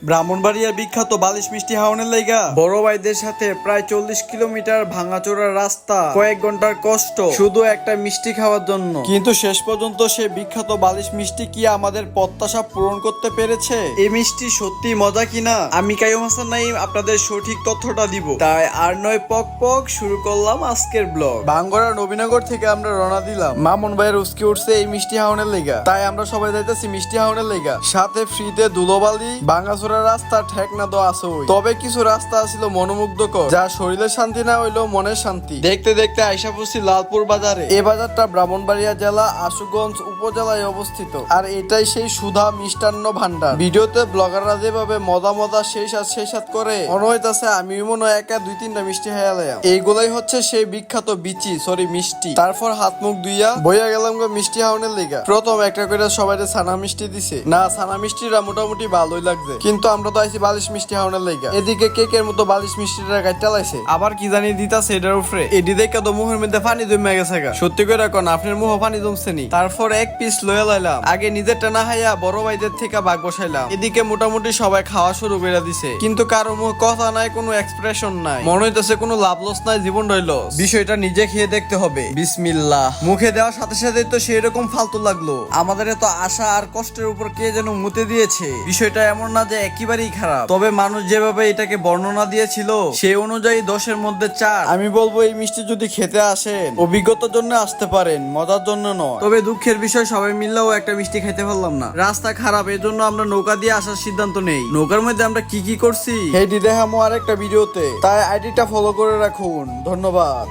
ব্রাহ্মণবাড়িয়ার বিখ্যাত বালিশ মিষ্টি হাওনের লাইগা বড় ভাইদের সাথে প্রায় 40 কিলোমিটার ভাঙাচোরা রাস্তা, কয়েক ঘন্টার কষ্ট শুধু একটা মিষ্টি খাওয়ার জন্য। কিন্তু শেষ পর্যন্ত সে বিখ্যাত বালিশ মিষ্টি কি আমাদের প্রত্যাশা পূরণ করতে পেরেছে? এই মিষ্টি সত্যি মজা কিনা আমি কাইয়ুম হাসান নাইম আপনাদের সঠিক তথ্যটা দিব। তাই আর নয় পক পক, শুরু করলাম আজকের ব্লগ। ভাঙ্গড়া নবীনগর থেকে আমরা রওনা দিলাম। মামুন ভাইয়ের উস্কে উঠছে এই মিষ্টি হাওনের লেগা, তাই আমরা সবাই যাইতেছি মিষ্টি হাওনের লেগা। সাথে ফ্রিতে ধুলোবালি, ভাঙাচোরা রাস্তা ঠেকনা তো আছে। তবে কিছু রাস্তা ছিল মনোমুগ্ধকর, যা শরীরের শান্তি না হইলেও মনের শান্তি। দেখতে দেখতে আইসা পড়ছি লালপুর বাজারে। এই বাজারটা ব্রাহ্মণবাড়িয়া জেলা আশুগঞ্জ উপজেলায় অবস্থিত, আর এটাই সেই সুধা মিষ্টান্ন ভান্ডার। ভিডিওতে ব্লগাররা যেভাবে মজা মজা সেই সাত করে মনে হইতাছে আমি মনে হয় একা 2-3টা মিষ্টি হেয়ালাম। এইগুলাই হচ্ছে সেই বিখ্যাত মিষ্টি। তারপর হাত মুখ ধুইয়া বইয়া গেলাম মিষ্টি হাওনের লেগা। প্রথম একটা করে সবাই ছানা মিষ্টি দিছে। না, ছানা মিষ্টিটা মোটামুটি ভালোই লাগছে, কিন্তু আমরা তো আইছি বালিশ মিষ্টি হাওনের লেগা। এদিকে কেকের মতো বালিশ মিষ্টিটা কাটতে লাইছে, আবার কি জানি দিতাছে এটার উপরে। এডি দেখে তো মুখের মধ্যে পানি জমে গেছে গা। সত্যি করে কোন আপনার মুখ পানি জমছে নি? তারপর এক পিস লয়ে লাইলাম। আগে নিজেরটা না খাইয়া বড় ভাইদের থেকে ভাগ বসাইলাম। এদিকে মোটামুটি সবাই খাওয়া শুরু করে দিছে, কিন্তু কারো মুখ কথা নাই, কোনো এক্সপ্রেশন নাই। মনে হইতেছে কোনো লাভ লস নাই, জীবন রইল। বিষয়টা নিজে খেয়ে দেখতে হবে। বিসমিল্লাহ। মুখে দেওয়ার সাথে সাথে তো সেরকম ফালতু লাগলো। আমাদের তো আশা আর কষ্টের উপর কে যেন মুতে দিয়েছে। বিষয়টা এমন না যে একেবারেই খারাপ, তবে মানুষ যেভাবে এটাকে বর্ণনা দিয়েছিল সেই অনুযায়ী 10-এর মধ্যে 4। আমি বলবো এই মিষ্টি যদি খেতে আসেন অভিজ্ঞতার জন্য আসতে পারেন, মজার জন্য নয়। তবে দুঃখের বিষয় সবাই মিললেও একটা মিষ্টি খাইতে পারলাম না। রাস্তা খারাপ, এই জন্য আমরা নৌকা দিয়ে আসার সিদ্ধান্ত নেই। নৌকার মধ্যে আমরা কি কি করছি সেইটি দেখামো আরেকটা ভিডিওতে, তাই আইডিটা ফলো করে রাখুন। ধন্যবাদ।